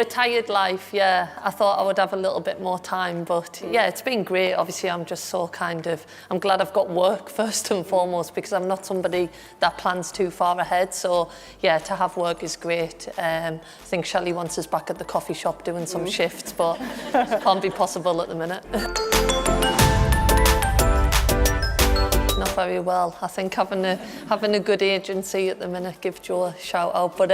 retired life, yeah. I thought I would have a little bit more time, but yeah, it's been great. Obviously, I'm just so I'm glad I've got work first and foremost, because I'm not somebody that plans too far ahead. So yeah, to have work is great. I think Shelley wants us back at the coffee shop doing some shifts, but it can't be possible at the minute. Not very well. I think having a good agency at the minute, give Joe a shout out. But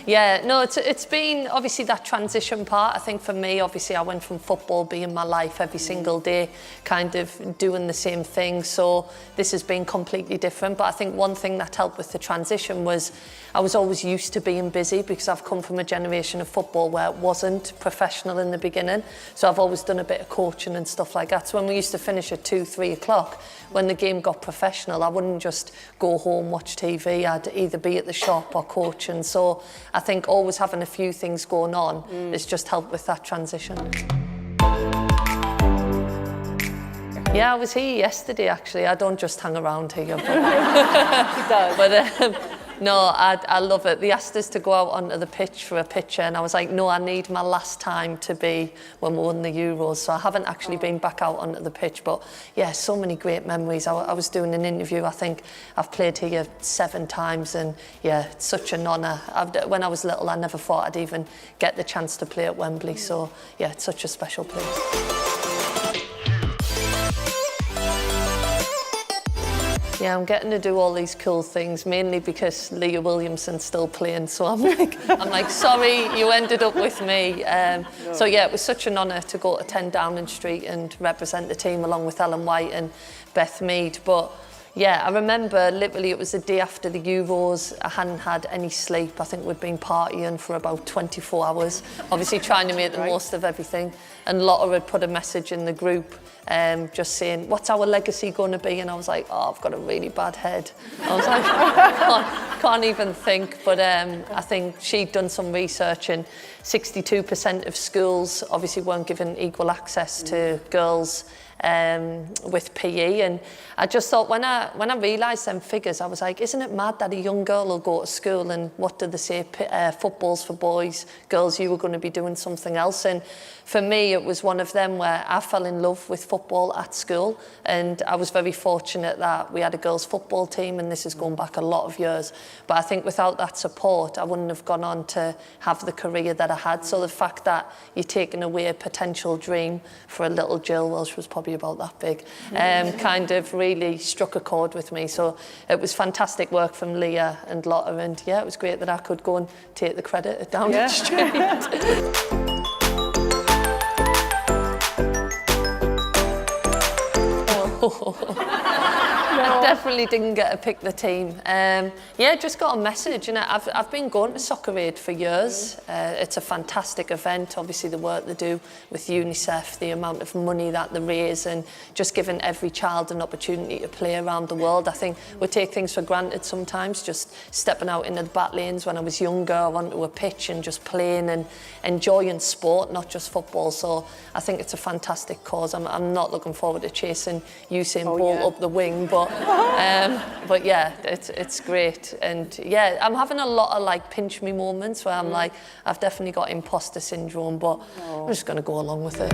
yeah, no, it's been obviously that transition part. I think for me, obviously I went from football being my life every single day, kind of doing the same thing. So this has been completely different. But I think one thing that helped with the transition was I was always used to being busy, because I've come from a generation of football where it wasn't professional in the beginning. So I've always done a bit of coaching and stuff like that. So when we used to finish at 2, 3 o'clock, when the game got professional, I wouldn't just go home, watch TV. I'd either be at the shop or coaching. So I think always having a few things going on has just helped with that transition. Yeah, I was here yesterday, actually. I don't just hang around here. But, He does. But no, I love it. They asked us to go out onto the pitch for a picture, and I was like, no, I need my last time to be when we won the Euros. So I haven't actually been back out onto the pitch. But yeah, so many great memories. I was doing an interview. I think I've played here 7 times, and yeah, it's such an honour. When I was little, I never thought I'd even get the chance to play at Wembley. So yeah, it's such a special place. Yeah, I'm getting to do all these cool things, mainly because Leah Williamson's still playing. So I'm like, sorry, you ended up with me. So yeah, it was such an honour to go to 10 Downing Street and represent the team along with Ellen White and Beth Mead. But yeah, I remember literally it was the day after the Euros. I hadn't had any sleep. I think we'd been partying for about 24 hours, obviously trying to make the most of everything. And Lotta had put a message in the group just saying, what's our legacy going to be? And I was like, oh, I've got a really bad head. I was like, can't even think. But I think she'd done some research, and 62% of schools obviously weren't given equal access to girls with PE. And I just thought, when I realised them figures, I was like, isn't it mad that a young girl will go to school and what do they say, football's for boys, girls, you were going to be doing something else. And for me, it was one of them where I fell in love with football at school, and I was very fortunate that we had a girls' football team, and this is going back a lot of years. But I think without that support, I wouldn't have gone on to have the career that I had. So the fact that you're taking away a potential dream for a little Jill, well, she was probably about that big, kind of really struck a chord with me. So it was fantastic work from Leah and Lotta, and yeah, it was great that I could go and take the credit at Downing Street. I definitely didn't get to pick the team. Yeah, just got a message, and I've been going to Soccer Aid for years. It's a fantastic event, obviously the work they do with UNICEF, the amount of money that they raise, and just giving every child an opportunity to play around the world. I think we take things for granted sometimes, just stepping out into the back lanes when I was younger, onto a pitch and just playing and enjoying sport, not just football. So I think it's a fantastic cause. I'm not looking forward to chasing Usain Bolt up the wing, but yeah, it's great. And yeah, I'm having a lot of like pinch me moments where I'm like, I've definitely got imposter syndrome, but I'm just going to go along with it.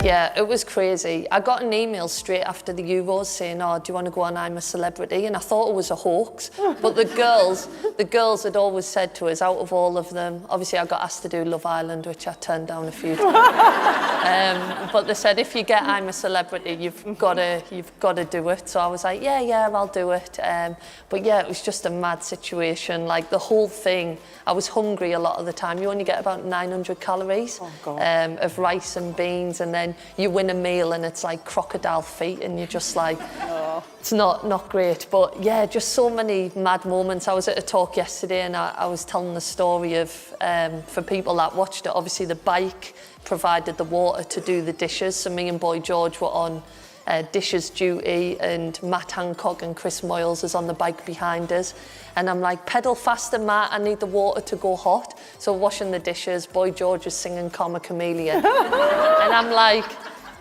Yeah, it was crazy. I got an email straight after the Euros saying, oh, do you want to go on I'm a Celebrity? And I thought it was a hoax. But the girls had always said to us, out of all of them, obviously I got asked to do Love Island, which I turned down a few times. But they said, if you get I'm a Celebrity, you've got to do it. So I was like, yeah, I'll do it. But yeah, it was just a mad situation. Like the whole thing, I was hungry a lot of the time. You only get about 900 calories of rice and beans, and then you win a meal and it's like crocodile feet, and you're just like, it's not great. But yeah, just so many mad moments. I was at a talk yesterday, and I was telling the story of, for people that watched it, obviously the bike provided the water to do the dishes. So me and Boy George were on dishes duty, and Matt Hancock and Chris Moyles is on the bike behind us. And I'm like, pedal faster, Matt, I need the water to go hot. So washing the dishes, Boy George is singing Karma Chameleon. And I'm like,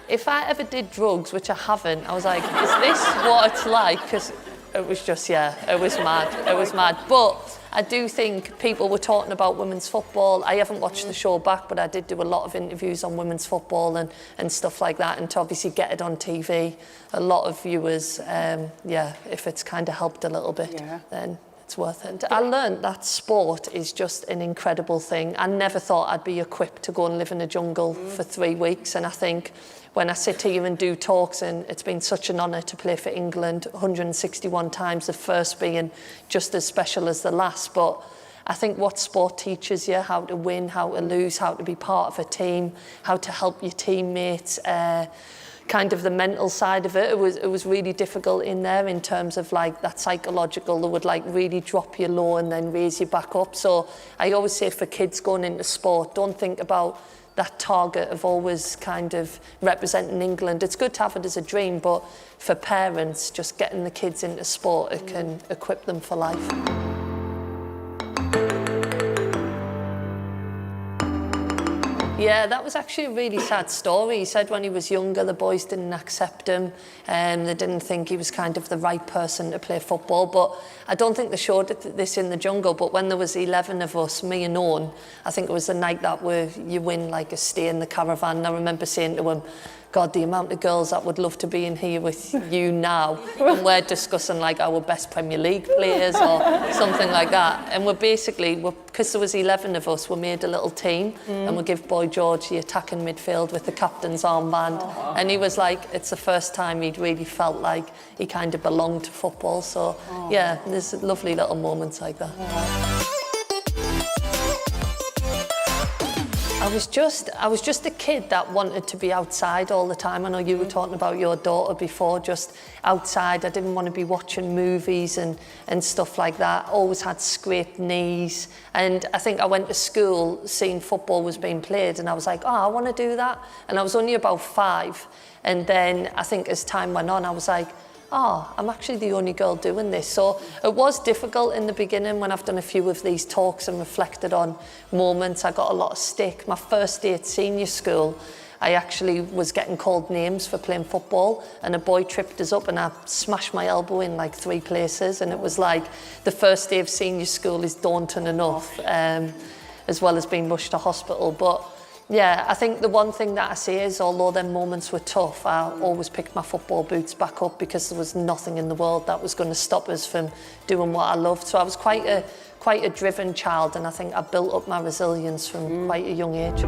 if I ever did drugs, which I haven't, I was like, is this what it's like? Because it was just, yeah, it was mad. It was mad. But I do think people were talking about women's football. I haven't watched the show back, but I did do a lot of interviews on women's football and stuff like that. And to obviously get it on TV, a lot of viewers, if it's kind of helped a little bit, then it's worth it. I learned that sport is just an incredible thing. I never thought I'd be equipped to go and live in a jungle for 3 weeks. And I think when I sit here and do talks, and it's been such an honour to play for England 161 times, the first being just as special as the last. But I think what sport teaches you, how to win, how to lose, how to be part of a team, how to help your teammates, kind of the mental side of it. It was really difficult in there in terms of like that psychological that would like really drop you low and then raise you back up. So I always say for kids going into sport, don't think about that target of always kind of representing England. It's good to have it as a dream, but for parents, just getting the kids into sport, it can equip them for life. Yeah, that was actually a really sad story. He said when he was younger, the boys didn't accept him and they didn't think he was kind of the right person to play football. But I don't think they showed this in the jungle, but when there was 11 of us, me and Owen, I think it was the night that you win like a stay in the caravan. And I remember saying to him, God, the amount of girls that would love to be in here with you now. And we're discussing like our best Premier League players or something like that. And because there was 11 of us, we made a little team and we give Boy George the attacking midfield with the captain's armband. And he was like, it's the first time he'd really felt like he kind of belonged to football. So yeah, there's lovely little moments like that. I was just a kid that wanted to be outside all the time. I know you were talking about your daughter before, just outside. I didn't want to be watching movies and stuff like that. Always had scraped knees. And I think I went to school seeing football was being played and I was like, I want to do that. And I was only about 5. And then I think as time went on, I was like, I'm actually the only girl doing this. So it was difficult in the beginning when I've done a few of these talks and reflected on moments. I got a lot of stick. My first day at senior school, I actually was getting called names for playing football and a boy tripped us up and I smashed my elbow in like 3 places. And it was like the first day of senior school is daunting enough, as well as being rushed to hospital. But yeah, I think the one thing that I say is, although them moments were tough, I always picked my football boots back up because there was nothing in the world that was going to stop us from doing what I loved. So I was quite a driven child, and I think I built up my resilience from quite a young age.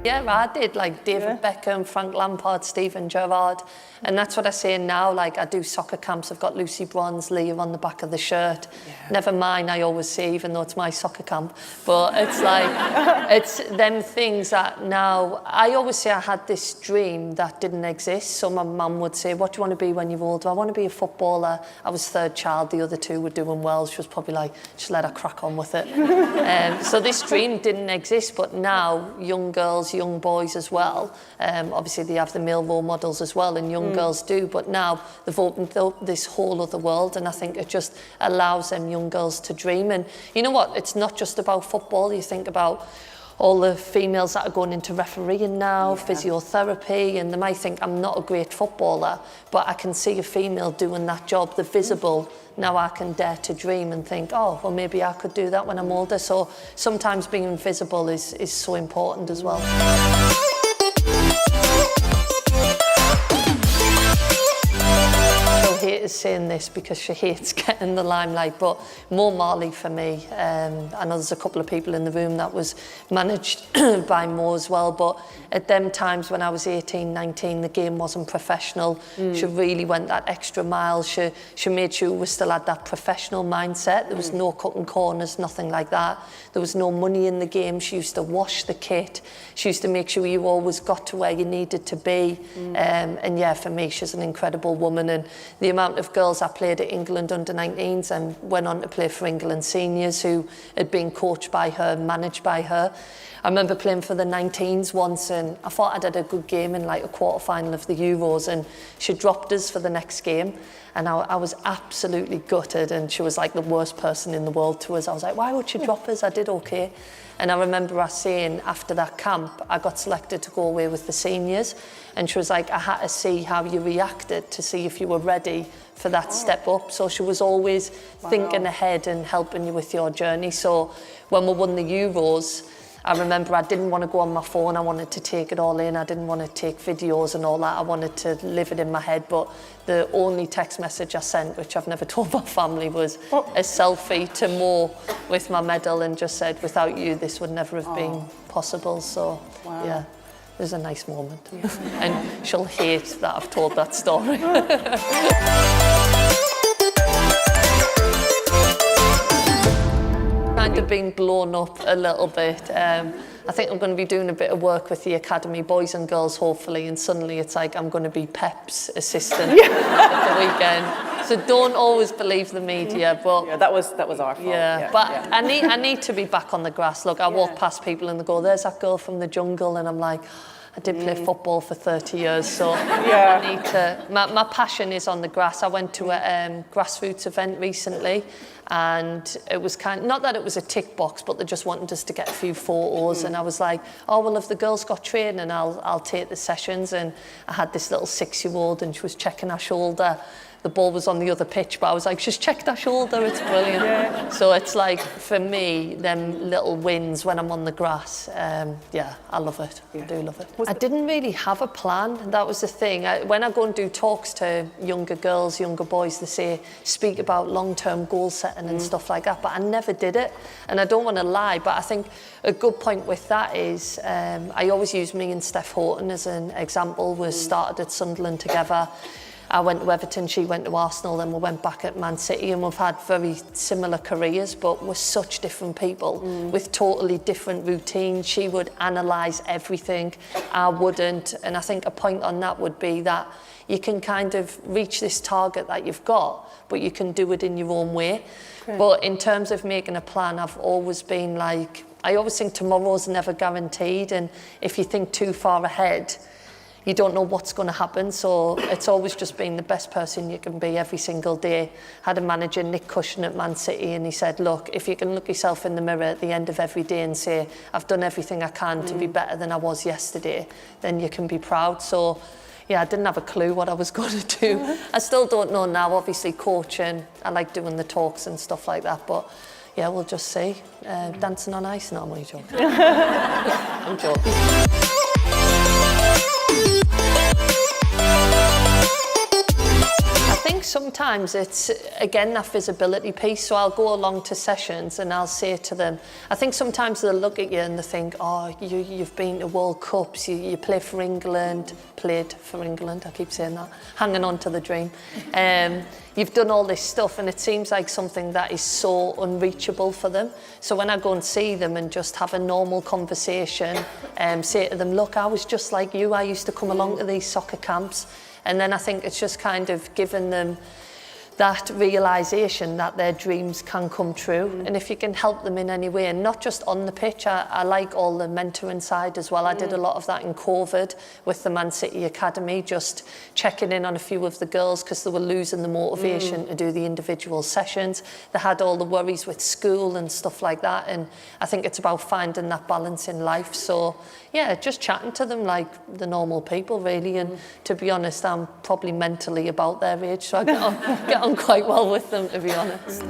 Yeah, I did, like David Beckham, Frank Lampard, Steven Gerrard. And that's what I say now, like I do soccer camps, I've got Lucy Bronze, Leah on the back of the shirt. Never mind, I always say, even though it's my soccer camp. But it's like, it's them things that now, I always say I had this dream that didn't exist. So my mum would say, what do you want to be when you're older? I want to be a footballer. I was 3rd child, the other 2 were doing well. She was probably like, just let her crack on with it. So this dream didn't exist, but now young girls, young boys as well, obviously they have the male role models as well, and young girls do, but now they've opened up this whole other world, and I think it just allows them young girls to dream. And you know what, it's not just about football. You think about all the females that are going into refereeing now, physiotherapy, and they might think, I'm not a great footballer, but I can see a female doing that job, the visible. Now I can dare to dream and think, well, maybe I could do that when I'm older. So sometimes being visible is so important as well. Is saying this because she hates getting the limelight, but Mo Marley for me, I know there's a couple of people in the room that was managed by Mo as well, but at them times when I was 18, 19, the game wasn't professional. She really went that extra mile. She made sure we still had that professional mindset. There was no cutting corners, nothing like that. There was no money in the game. She used to wash the kit. She used to make sure you always got to where you needed to be. And yeah, for me, she's an incredible woman. And the amount of girls I played at England under-19s and went on to play for England seniors who had been coached by her, managed by her. I remember playing for the 19s once and I thought I'd had a good game in like a quarter-final of the Euros, and she dropped us for the next game. And I was absolutely gutted, and she was like the worst person in the world to us. I was like, why would she drop us? I did okay. And I remember her saying after that camp, I got selected to go away with the seniors. And she was like, I had to see how you reacted to see if you were ready for that step up. So she was always thinking ahead and helping you with your journey. So when we won the Euros, I remember I didn't want to go on my phone. I wanted to take it all in. I didn't want to take videos and all that. I wanted to live it in my head. But the only text message I sent, which I've never told my family, was a selfie to Mo with my medal, and just said, without you, this would never have been possible. So, yeah, it was a nice moment. And she'll hate that I've told that story. Kind of been blown up a little bit. I think I'm going to be doing a bit of work with the academy, boys and girls, hopefully, and suddenly it's like I'm going to be Pep's assistant at the weekend. So don't always believe the media, but yeah, that was our fault. I need to be back on the grass. Look, I walk past people and they go, "There's that girl from the jungle," and I'm like, I did play football for 30 years, so I need to. My passion is on the grass. I went to a grassroots event recently, and it was not that it was a tick box, but they just wanted us to get a few photos, and I was like, oh well, if the girls got training, I'll take the sessions. And I had this little 6-year-old, and she was checking her shoulder. The ball was on the other pitch, but I was like, she's checked her shoulder, it's brilliant. So it's like, for me, them little wins when I'm on the grass, I love it. I do love it. I didn't really have a plan. That was the thing. When I go and do talks to younger girls, younger boys, they say, speak about long-term goal setting and stuff like that, but I never did it. And I don't want to lie, but I think a good point with that is, I always use me and Steph Houghton as an example. We started at Sunderland together. I went to Everton, she went to Arsenal, then we went back at Man City, and we've had very similar careers, but we're such different people with totally different routines. She would analyse everything, I wouldn't, and I think a point on that would be that you can kind of reach this target that you've got, but you can do it in your own way. Okay. But in terms of making a plan, I've always been like, I always think tomorrow's never guaranteed, and if you think too far ahead, you don't know what's going to happen. So it's always just being the best person you can be every single day. Had a manager, Nick Cushion at Man City, and he said, look, if you can look yourself in the mirror at the end of every day and say, I've done everything I can to be better than I was yesterday, then you can be proud. So yeah, I didn't have a clue what I was going to do. I still don't know now. Obviously coaching, I like doing the talks and stuff like that, but yeah, we'll just see. Dancing on ice? No, I'm only joking. I'm joking. I think sometimes it's, again, that visibility piece. So I'll go along to sessions and I'll say to them, I think sometimes they'll look at you and they think, oh, you've been to World Cups, you play for England, played for England, I keep saying that, hanging on to the dream. You've done all this stuff, and it seems like something that is so unreachable for them. So when I go and see them and just have a normal conversation, say to them, look, I was just like you, I used to come along to these soccer camps. And then I think it's just kind of given them that realisation that their dreams can come true. And if you can help them in any way, and not just on the pitch, I like all the mentoring side as well. I did a lot of that in COVID with the Man City Academy, just checking in on a few of the girls because they were losing the motivation to do the individual sessions. They had all the worries with school and stuff like that. And I think it's about finding that balance in life. So yeah, just chatting to them like the normal people, really. And to be honest, I'm probably mentally about their age, so I get on quite well with them, to be honest.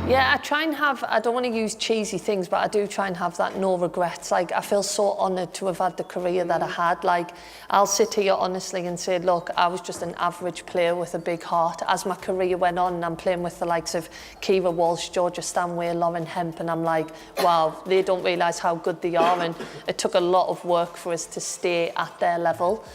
Yeah, I try and have, I don't want to use cheesy things, but I do try and have that no regrets. Like, I feel so honoured to have had the career that I had. Like, I'll sit here honestly and say, look, I was just an average player with a big heart. As my career went on, I'm playing with the likes of Kira Walsh, Georgia Stanway, Lauren Hemp, and I'm like, wow, they don't realise how good they are. And it took a lot of work for us to stay at their level.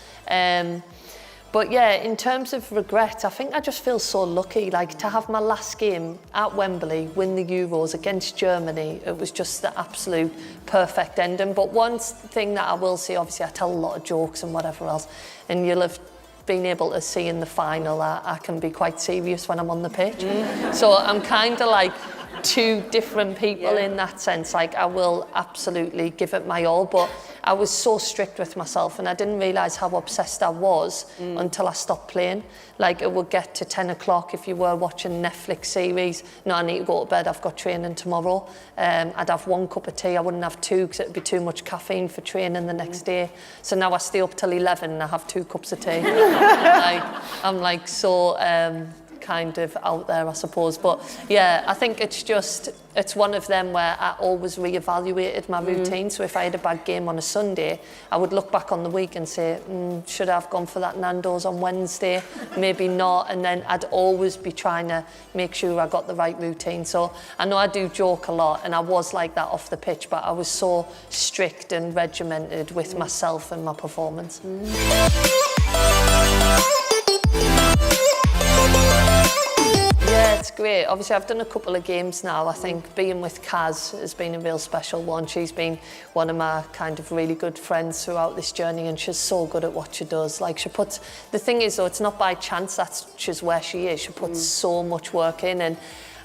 But yeah, in terms of regret, I think I just feel so lucky. Like, to have my last game at Wembley, win the Euros against Germany, it was just the absolute perfect ending. But one thing that I will say, obviously I tell a lot of jokes and whatever else, and you'll have been able to see in the final that I can be quite serious when I'm on the pitch. So I'm kind of like two different people in that sense. Like, I will absolutely give it my all, but I was so strict with myself, and I didn't realise how obsessed I was until I stopped playing. Like, it would get to 10 o'clock if you were watching a Netflix series. No, I need to go to bed, I've got training tomorrow. I'd have 1 cup of tea, I wouldn't have 2 because it'd be too much caffeine for training the next day. So now I stay up till 11 and I have 2 cups of tea. I'm like so kind of out there, I suppose. But yeah, I think it's one of them where I always reevaluated my routine. So if I had a bad game on a Sunday, I would look back on the week and say, should I have gone for that Nando's on Wednesday? Maybe not. And then I'd always be trying to make sure I got the right routine. So I know I do joke a lot, and I was like that off the pitch, but I was so strict and regimented with myself and my performance. Yeah, it's great. Obviously, I've done a couple of games now. I think being with Kaz has been a real special one. She's been one of my kind of really good friends throughout this journey, and she's so good at what she does. Like, the thing is, though, it's not by chance that she's where she is. She puts so much work in, and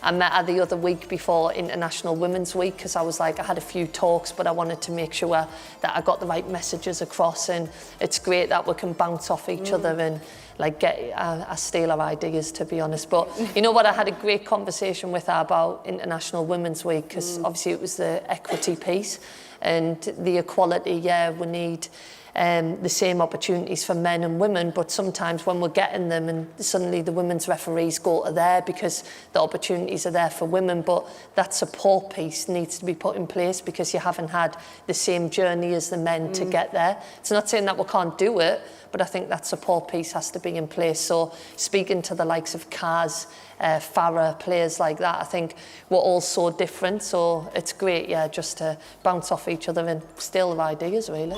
I met her the other week before International Women's Week, because I was like, I had a few talks, but I wanted to make sure that I got the right messages across, and it's great that we can bounce off each other and like I steal her ideas, to be honest. But you know what, I had a great conversation with her about International Women's Week, because obviously it was the equity piece and the equality. Yeah, we need the same opportunities for men and women, but sometimes when we're getting them and suddenly the women's referees go to there because the opportunities are there for women, but that support piece needs to be put in place because you haven't had the same journey as the men to get there. It's not saying that we can't do it, but I think that support piece has to be in place. So speaking to the likes of Kaz, Farah, players like that, I think we're all so different. So it's great, yeah, just to bounce off each other and steal their ideas, really.